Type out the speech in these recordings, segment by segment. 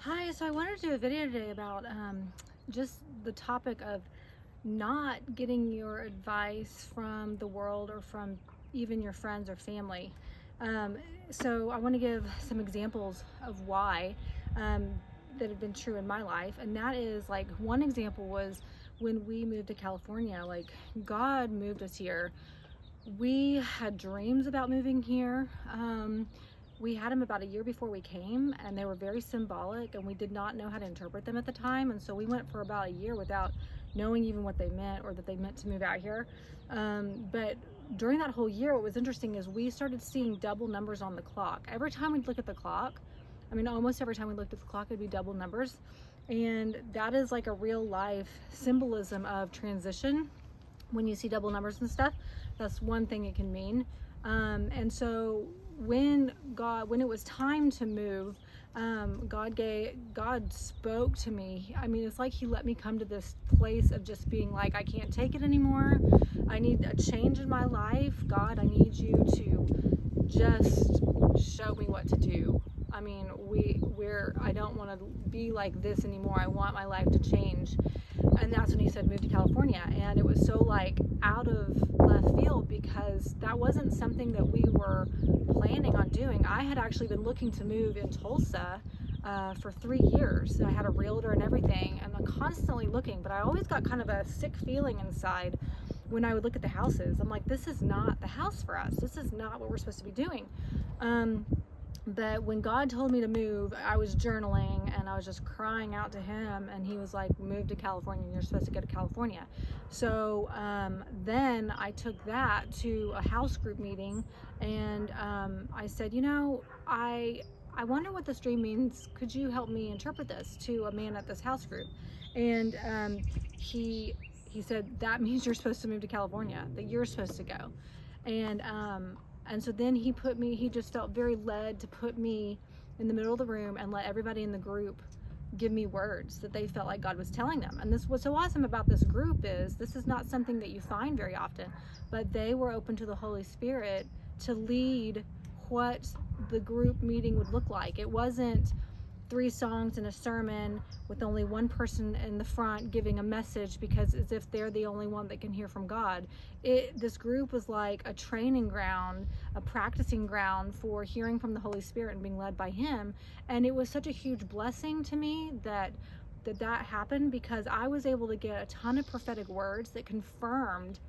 Hi, so I wanted to do a video today about just the topic of not getting your advice from the world or from even your friends or family. Um, so I want to give some examples of why um, that have been true in my life. And that is like one example was when we moved to California. Like, God moved us here. We had dreams about moving here. We had them about a year before we came, and they were very symbolic, and we did not know how to interpret them at the time. And so we went for about a year without knowing even what they meant or that they meant to move out here. But during that whole year, what was interesting is we started seeing double numbers on the clock. Every time we'd look at the clock, I mean, almost every time we looked at the clock, it'd be double numbers. And that is like a real life symbolism of transition. When you see double numbers and stuff, that's one thing it can mean. And so when it was time to move, God spoke to me. I mean, it's like he let me come to this place of just being like, I can't take it anymore. I need a change in my life. God, I need you to just show me what to do. I mean, I don't want to be like this anymore. I want my life to change. And that's when he said move to California. And it was so like out of left field because that wasn't something that we were planning on doing. I had actually been looking to move in Tulsa for 3 years. I had a realtor and everything, and I'm constantly looking, but I always got kind of a sick feeling inside when I would look at the houses. I'm like, this is not the house for us. This is not what we're supposed to be doing. But when God told me to move, I was journaling and I was just crying out to him, and he was like, move to California, you're supposed to go to California. So then I took that to a house group meeting, and I said, I wonder what this dream means. Could you help me interpret this to a man at this house group? And he said, that means you're supposed to move to California, that you're supposed to go. And so then he just felt very led to put me in the middle of the room and let everybody in the group give me words that they felt like God was telling them. And what's so awesome about this group is this is not something that you find very often, but they were open to the Holy Spirit to lead what the group meeting would look like. It wasn't 3 songs and a sermon with only one person in the front giving a message because as if they're the only one that can hear from God. This group was like a training ground, a practicing ground for hearing from the Holy Spirit and being led by him. And it was such a huge blessing to me that happened, because I was able to get a ton of prophetic words that confirmed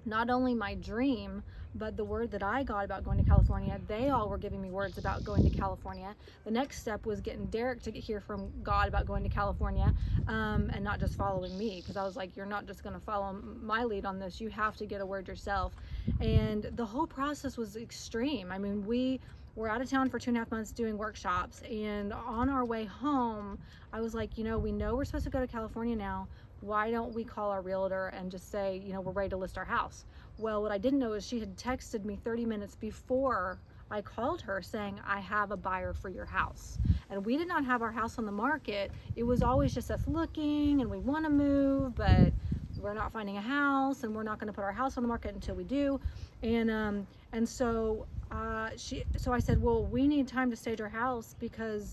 not only my dream, but the word that I got about going to California. They all were giving me words about going to California. The next step was getting Derek to hear from God about going to California, and not just following me, because I was like, you're not just going to follow my lead on this. You have to get a word yourself. And the whole process was extreme. I mean, we were out of town for 2.5 months doing workshops, and on our way home, I was like, we know we're supposed to go to California now. Why don't we call our realtor and just say, we're ready to list our house? Well, what I didn't know is she had texted me 30 minutes before I called her saying, I have a buyer for your house. And we did not have our house on the market. It was always just us looking, and we want to move, but we're not finding a house, and we're not going to put our house on the market until we do. And so I said, well, we need time to stage our house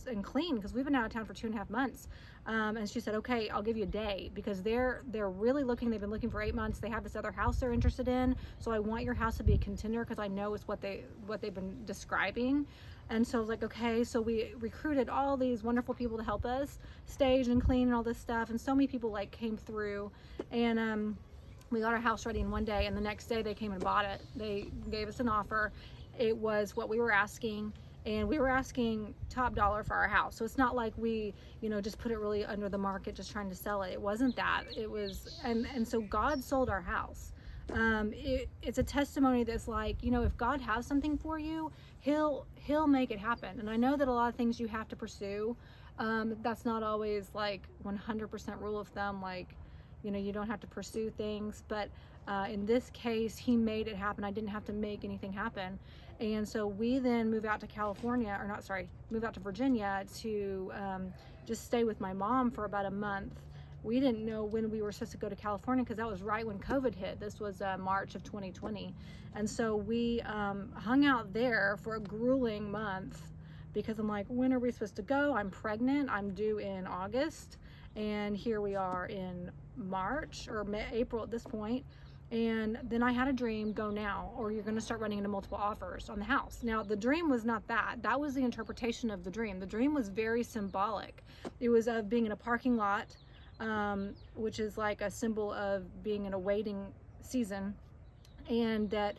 and clean, because we've been out of town for 2.5 months. And she said, okay, I'll give you a day, because they're really looking. They've been looking for 8 months. They have this other house they're interested in. So I want your house to be a contender, because I know it's what they've been describing. And so I was like, okay. So we recruited all these wonderful people to help us stage and clean and all this stuff. And so many people like came through, and we got our house ready in one day, and the next day they came and bought it. They gave us an offer. It was what we were asking, and we were asking top dollar for our house. So it's not like we, just put it really under the market just trying to sell it. It wasn't that. It was, and so God sold our house. It's a testimony that's like, if God has something for you, he'll make it happen. And I know that a lot of things you have to pursue. That's not always like 100% rule of thumb, like, you don't have to pursue things, but in this case, he made it happen. I didn't have to make anything happen. And so we then moved out to Virginia to just stay with my mom for about a month. We didn't know when we were supposed to go to California, because that was right when COVID hit. This was March of 2020. And so we hung out there for a grueling month because I'm like, when are we supposed to go? I'm pregnant. I'm due in August. And here we are in March or April at this point. And then I had a dream, go now, or you're going to start running into multiple offers on the house. Now, the dream was not that. That was the interpretation of the dream. The dream was very symbolic. It was of being in a parking lot, which is like a symbol of being in a waiting season, and that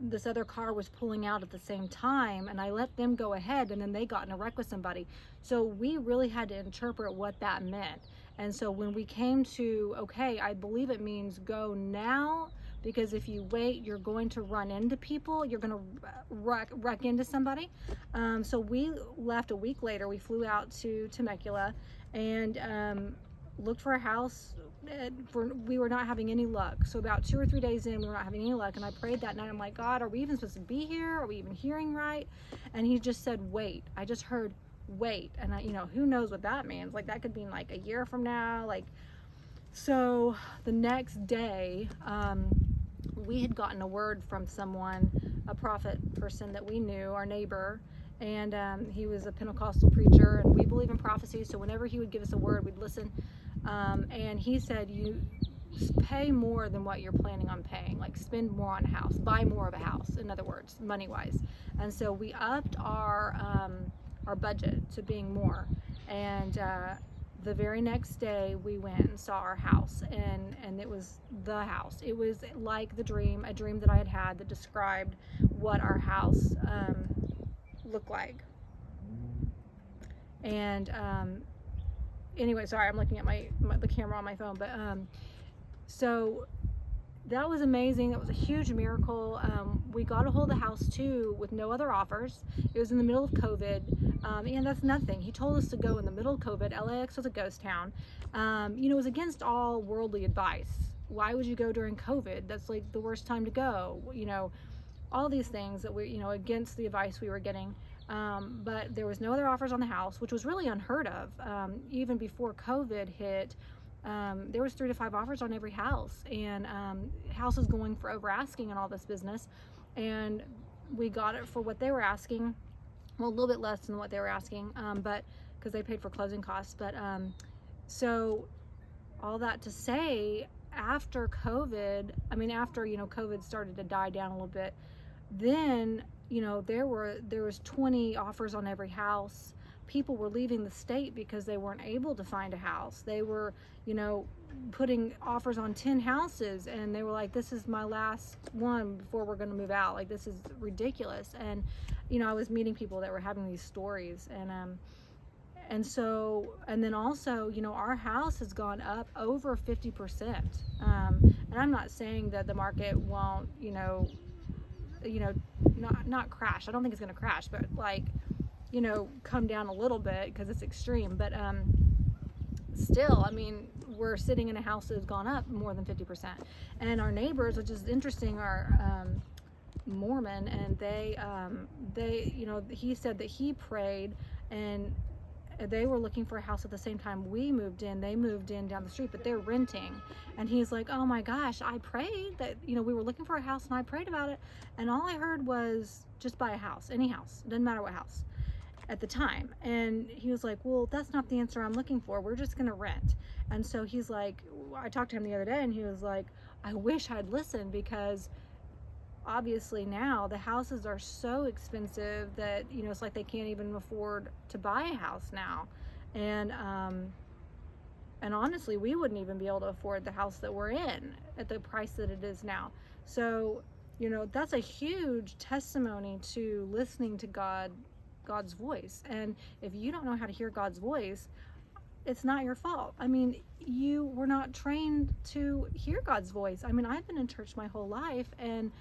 this other car was pulling out at the same time, and I let them go ahead, and then they got in a wreck with somebody. So we really had to interpret what that meant. And so when we came to, okay, I believe it means go now, because if you wait, you're going to run into people, you're going to wreck into somebody. So we left a week later. We flew out to Temecula and looked for a house. We were not having any luck. So about 2 or 3 days in, we were not having any luck. And I prayed that night. I'm like, God, are we even supposed to be here? Are we even hearing right? And he just said, wait. I just heard wait. And I, who knows what that means? Like, that could mean like a year from now. Like, so the next day, we had gotten a word from someone, a prophet person that we knew, our neighbor, and he was a Pentecostal preacher, and we believe in prophecy. So whenever he would give us a word, we'd listen. And he said, you pay more than what you're planning on paying, like spend more on a house, buy more of a house, in other words, money wise. And so we upped our budget to being more. And the very next day we went and saw our house, and it was the house. It was like a dream that I had that described what our house looked like. And anyway, sorry, I'm looking at the camera on my phone, but so that was amazing. That was a huge miracle. We got a hold of the house too with no other offers. It was in the middle of COVID, and that's nothing. He told us to go in the middle of COVID. LAX was a ghost town. It was against all worldly advice. Why would you go during COVID? That's like the worst time to go. All these things that we, against the advice we were getting. But there was no other offers on the house, which was really unheard of. Even before COVID hit, there was 3 to 5 offers on every house, and houses going for over asking and all this business. And we got it for what they were asking, well, a little bit less than what they were asking, but because they paid for closing costs. But so all that to say, after COVID, after COVID started to die down a little bit, then there was 20 offers on every house. People were leaving the state because they weren't able to find a house. They were, putting offers on 10 houses, and they were like, this is my last one before we're going to move out. Like, this is ridiculous. And, I was meeting people that were having these stories, and so, and then also, our house has gone up over 50%. And I'm not saying that the market won't, not crash. I don't think it's going to crash, but like, come down a little bit because it's extreme. But still, we're sitting in a house that has gone up more than 50%. And our neighbors, which is interesting, are Mormon, and they he said that he prayed, and they were looking for a house at the same time we moved in. They moved in down the street, but they're renting. And he's like, oh my gosh, I prayed that, we were looking for a house, and I prayed about it, and all I heard was just buy a house, any house, doesn't matter what house, at the time. And he was like, well, that's not the answer I'm looking for. We're just gonna rent. And so he's like, I talked to him the other day, and he was like, I wish I'd listened, because obviously now the houses are so expensive that it's like they can't even afford to buy a house now. And honestly, we wouldn't even be able to afford the house that we're in at the price that it is now. So that's a huge testimony to listening to God's voice. And if you don't know how to hear God's voice, it's not your fault. You were not trained to hear God's voice. I've been in church my whole life, and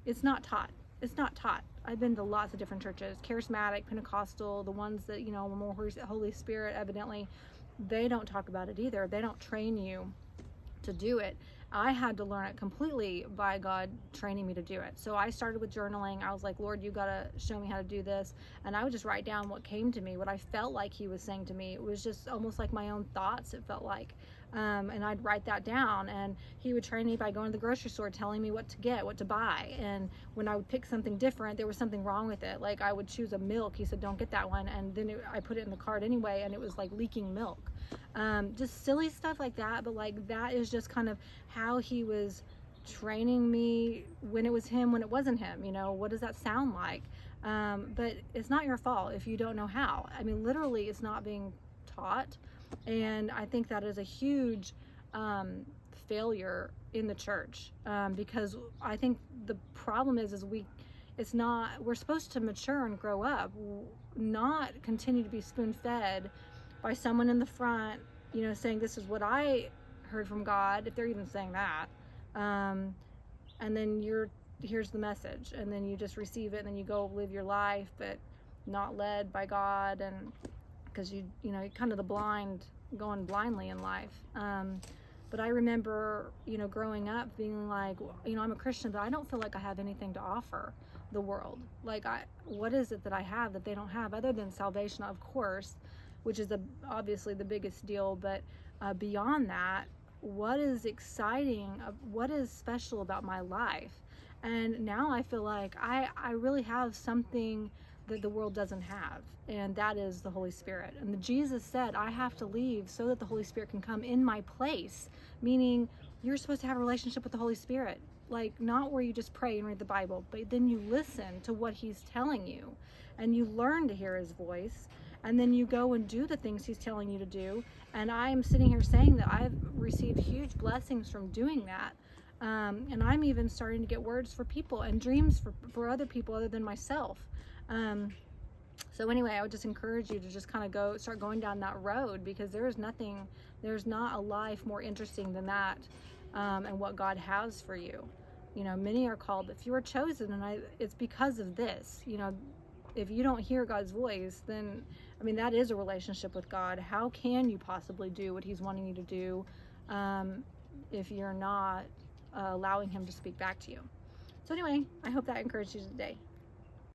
it's not taught. I've been to lots of different churches, charismatic, Pentecostal, the ones that, more Holy Spirit, evidently, they don't talk about it either. They don't train you to do it. I had to learn it completely by God training me to do it. So I started with journaling. I was like, Lord, you gotta show me how to do this. And I would just write down what came to me, what I felt like he was saying to me. It was just almost like my own thoughts, it felt like. And I'd write that down, and he would train me by going to the grocery store, telling me what to get, what to buy. And when I would pick something different, there was something wrong with it. Like I would choose a milk, he said don't get that one, and then I put it in the cart anyway, and it was like leaking milk. Just silly stuff like that, but like that is just kind of how he was training me when it was him, when it wasn't him. You know, what does that sound like? But it's not your fault if you don't know how. I mean, literally, it's not being taught. And I think that is a huge failure in the church, because I think the problem is we're supposed to mature and grow up, not continue to be spoon-fed by someone in the front, you know, saying this is what I heard from God, if they're even saying that. And then here's the message, and then you just receive it, and then you go live your life, but not led by God, and because you know, kind of the blind, going blindly in life. But I remember, you know, growing up being like, you know, I'm a Christian, but I don't feel like I have anything to offer the world. Like, what is it that I have that they don't have, other than salvation, of course, which is obviously the biggest deal. But beyond that, what is exciting? What is special about my life? And now I feel like I really have something that the world doesn't have, and that is the Holy Spirit. And Jesus said, I have to leave so that the Holy Spirit can come in my place, meaning you're supposed to have a relationship with the Holy Spirit, like not where you just pray and read the Bible, but then you listen to what he's telling you, and you learn to hear his voice, and then you go and do the things he's telling you to do. And I am sitting here saying that I've received huge blessings from doing that. And I'm even starting to get words for people and dreams for other people other than myself. So anyway, I would just encourage you to just kind of start going down that road, because there's not a life more interesting than that, and what God has for you. You know, many are called, but few are chosen, and it's because of this. You know, if you don't hear God's voice, then, I mean, that is a relationship with God. How can you possibly do what he's wanting you to do if you're not allowing him to speak back to you? So anyway, I hope that encouraged you today.